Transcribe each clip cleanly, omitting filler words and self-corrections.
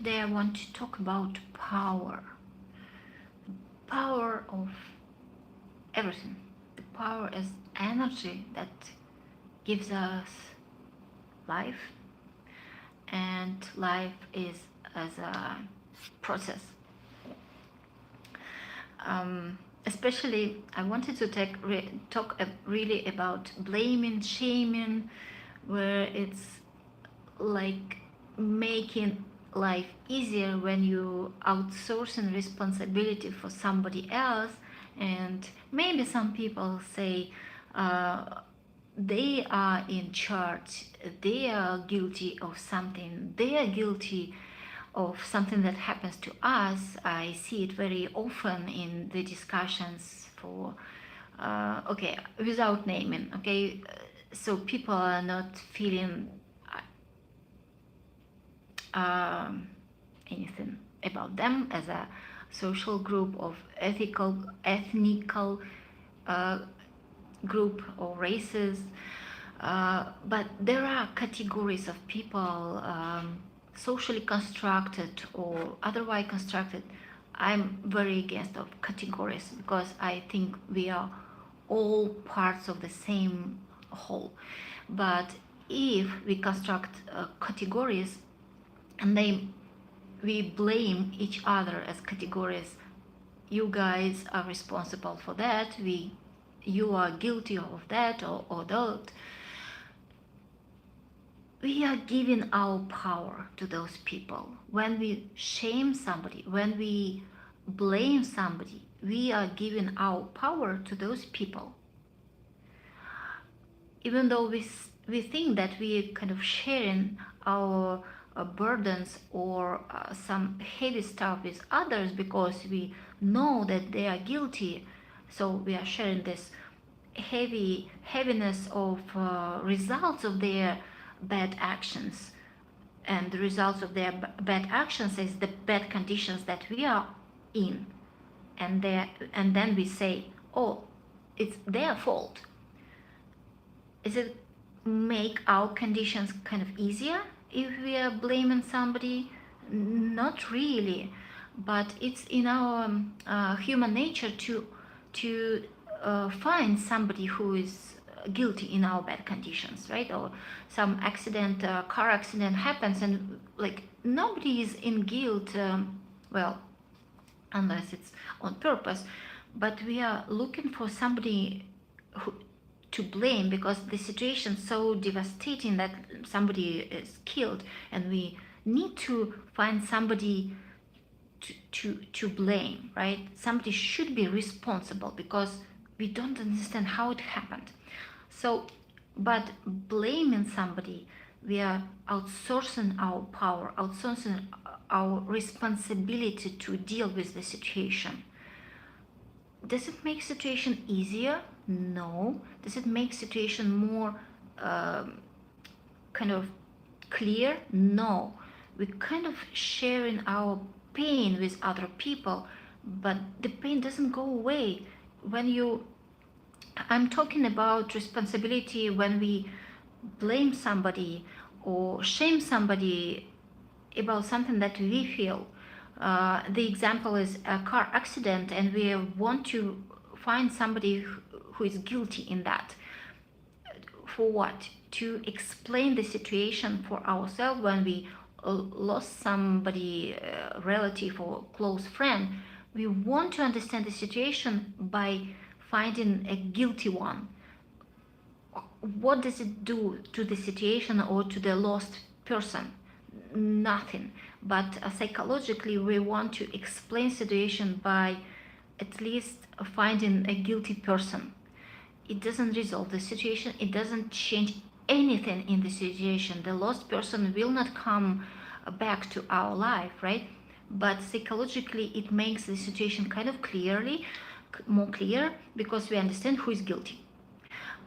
Today I want to talk about power. Power of everything. The power is energy that gives us life, and life is as a process. Especially, I wanted to talk really about blaming, shaming, where it's like making life easier when you outsourcing responsibility for somebody else. And maybe some people say they are in charge, they are guilty of something, they are guilty of something that happens to us. I see it very often in the discussions for okay, without naming, okay, so people are not feeling anything about them as a social group of ethnical group or races, but there are categories of people, socially constructed or otherwise constructed. I'm very against of categories because I think we are all parts of the same whole. But if we construct categories and we blame each other as categories, you guys are responsible for that, you are guilty of that or that, we are giving our power to those people. When we shame somebody, when we blame somebody, we are giving our power to those people. Even though we think that we kind of sharing our burdens or some heavy stuff with others because we know that they are guilty, so we are sharing this heaviness of results of their bad actions, and the results of their bad actions is the bad conditions that we are in, and then we say, oh, it's their fault. Is it make our conditions kind of easier if we are blaming somebody? Not really, but it's in our human nature to find somebody who is guilty in our bad conditions, right? Or some accident, car accident happens, and like nobody is in guilt, well, unless it's on purpose, but we are looking for somebody to blame because the situation is so devastating that somebody is killed, and we need to find somebody to blame, right? Somebody should be responsible because we don't understand how it happened. So, but blaming somebody, we are outsourcing our power, outsourcing our responsibility to deal with the situation. Does it make situation easier? No. Does it make situation more kind of clear? No. We're kind of sharing our pain with other people, but the pain doesn't go away when I'm talking about responsibility when we blame somebody or shame somebody about something that we feel. The example is a car accident, and we want to find somebody who is guilty in that. For what? To explain the situation for ourselves when we lost somebody, relative or close friend. We want to understand the situation by finding a guilty one. What does it do to the situation or to the lost person? Nothing. But psychologically, we want to explain situation by at least finding a guilty person. It doesn't resolve the situation. It doesn't change anything in the situation. The lost person will not come back to our life, right? But psychologically, it makes the situation kind of more clear because we understand who is guilty.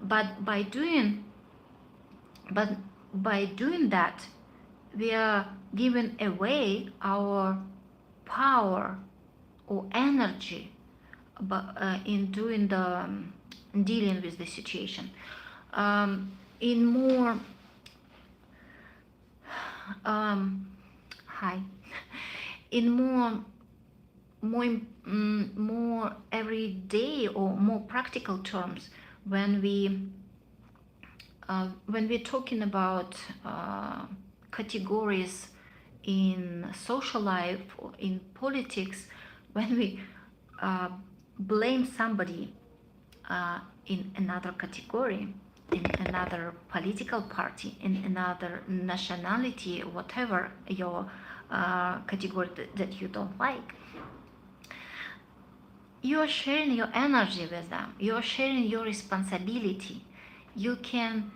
But by doing that, we are giving away our power or energy in doing the dealing with the situation. In more hi in more everyday or more practical terms, when we're talking about categories in social life or in politics, when we uh, blame somebody in another category, in another political party, in another nationality, whatever your category that you don't like, you are sharing your energy with them, you are sharing your responsibility. You can,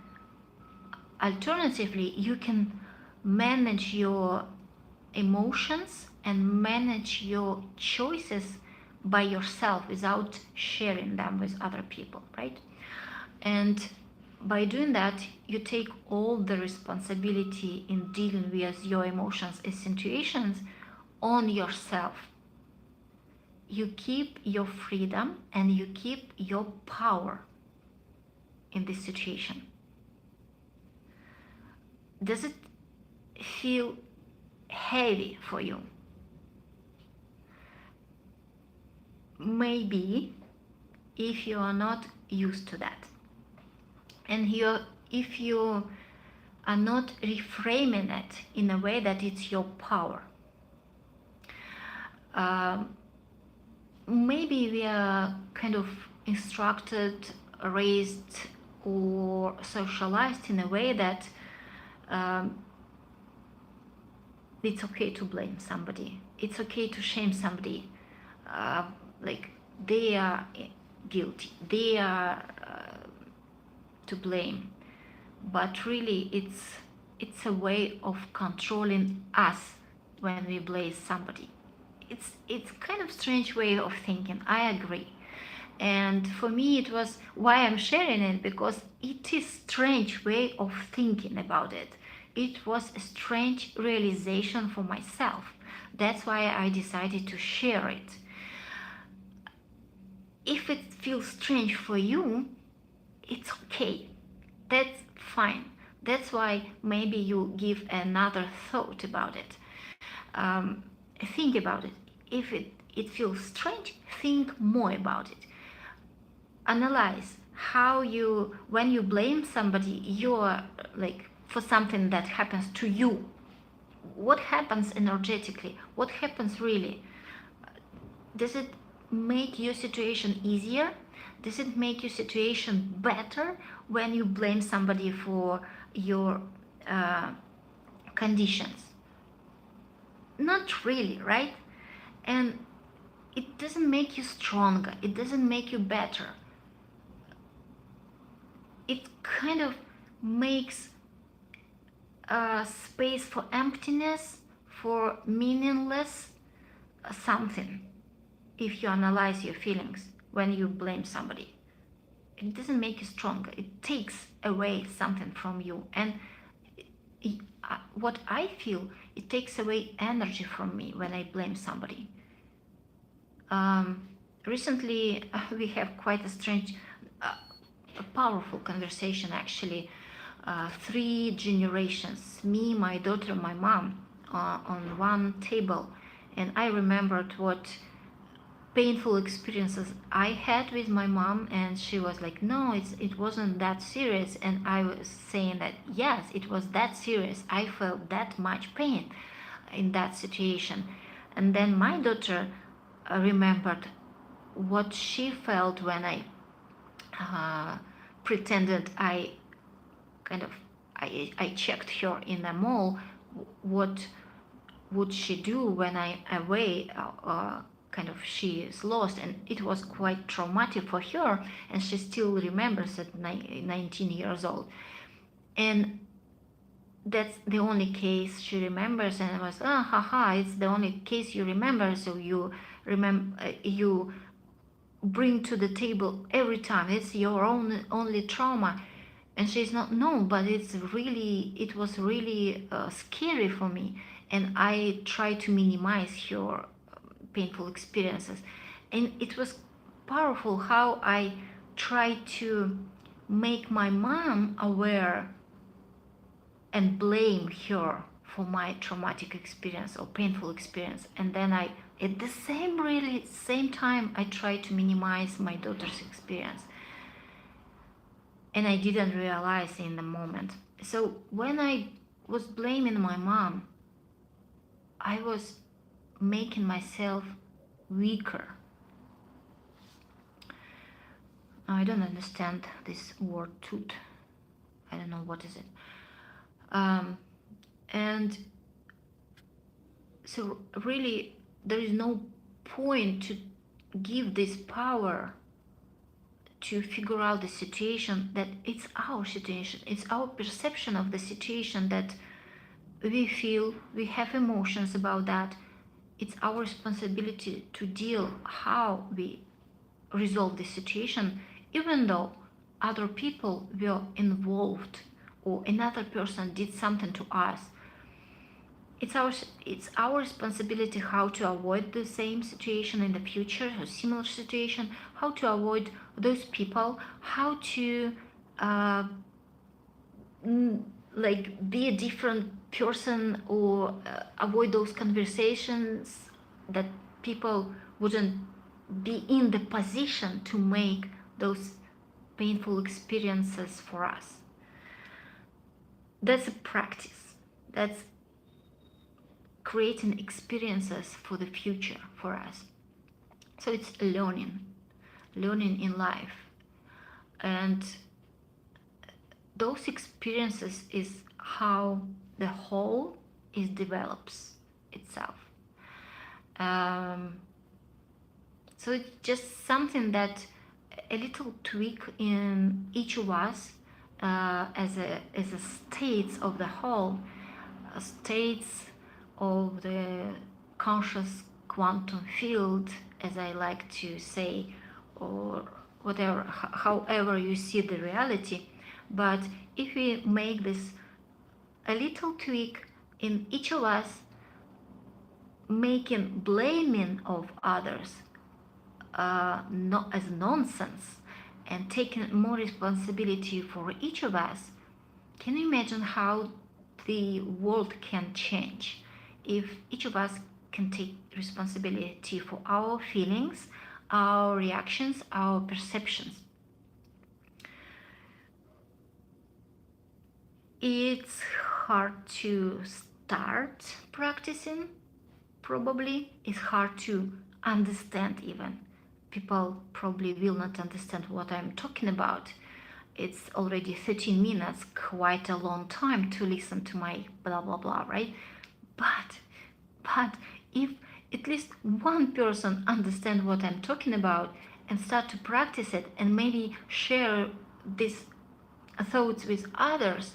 alternatively, you can manage your emotions and manage your choices by yourself without sharing them with other people, right? And by doing that, you take all the responsibility in dealing with your emotions and situations on yourself. You keep your freedom and you keep your power in this situation. Does it feel heavy for you? Maybe, if you are not used to that, and if you are not reframing it in a way that it's your power. Maybe we are kind of instructed, raised, or socialized in a way that it's okay to blame somebody, it's okay to shame somebody, like they are guilty, they are to blame. But really, it's a way of controlling us when we blame somebody. It's kind of strange way of thinking, I agree. And for me, it was why I'm sharing it, because it is strange way of thinking about it. It was a strange realization for myself. That's why I decided to share it. If it feels strange for you, it's okay. That's fine. That's why maybe you give another thought about it. Think about it. If it feels strange, think more about it. Analyze how when you blame somebody, you're like, for something that happens to you, what happens energetically, what happens really. Does it make your situation easier? Does it make your situation better when you blame somebody for your conditions? Not really, right? And it doesn't make you stronger, it doesn't make you better. It kind of makes space for emptiness, for meaningless something. If you analyze your feelings when you blame somebody, it doesn't make you stronger, it takes away something from you. And what I feel, it takes away energy from me when I blame somebody. Recently we have quite a strange, a powerful conversation actually. 3 generations, me, my daughter, my mom, on one table. And I remembered what painful experiences I had with my mom, and she was like, no, it wasn't that serious. And I was saying that yes, it was that serious, I felt that much pain in that situation. And then my daughter remembered what she felt when I pretended I checked her in the mall. What would she do when I away? She is lost, and it was quite traumatic for her, and she still remembers at 19 years old. And that's the only case she remembers. And it was, it's the only case you remember, so you you bring to the table every time, it's your only trauma. And she's not, no, but it was really scary for me, and I try to minimize her painful experiences. And it was powerful how I tried to make my mom aware and blame her for my traumatic experience or painful experience, and then I, at the same time, I try to minimize my daughter's experience, and I didn't realize in the moment. So when I was blaming my mom, I was making myself weaker. I don't understand this word tooth. I don't know what is it. And so really there is no point to give this power to figure out the situation, that it's our situation, it's our perception of the situation, that we feel, we have emotions about that. It's our responsibility to deal how we resolve the situation, even though other people were involved or another person did something to us. It's our responsibility how to avoid the same situation in the future, or similar situation, how to avoid those people, how to like be a different person, or avoid those conversations that people wouldn't be in the position to make those painful experiences for us. That's a practice. That's creating experiences for the future for us. So it's learning in life, and those experiences is how the whole is develops itself. So it's just something that a little tweak in each of us as a states of the whole, states of the conscious quantum field, as I like to say, or whatever, however you see the reality. But if we make this a little tweak in each of us, making blaming of others not as nonsense, and taking more responsibility for each of us, can you imagine how the world can change if each of us can take responsibility for our feelings, our reactions, our perceptions? It's hard to start practicing, probably. It's hard to understand even. People probably will not understand what I'm talking about. It's already 13 minutes, quite a long time to listen to my blah blah blah, right? But if at least one person understands what I'm talking about and start to practice it, and maybe share these thoughts with others,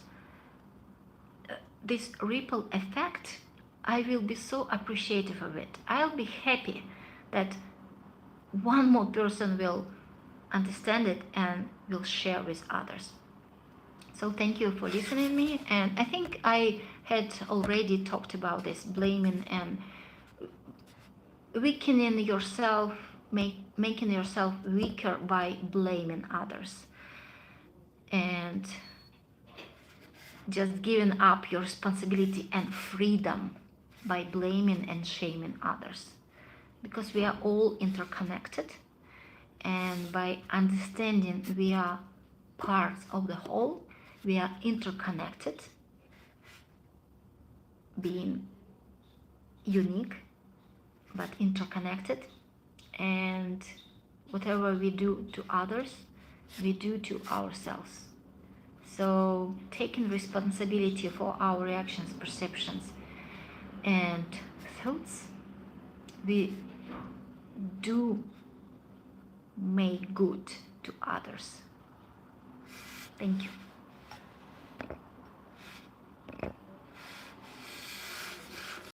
this ripple effect, I will be so appreciative of it. I'll be happy that one more person will understand it and will share with others. So thank you for listening to me. And I think I had already talked about this blaming and weakening yourself, making yourself weaker by blaming others, and just giving up your responsibility and freedom by blaming and shaming others, because we are all interconnected, and by understanding we are parts of the whole, we are interconnected, being unique but interconnected, and whatever we do to others, we do to ourselves. So taking responsibility for our reactions, perceptions, and thoughts, we do make good to others. Thank you.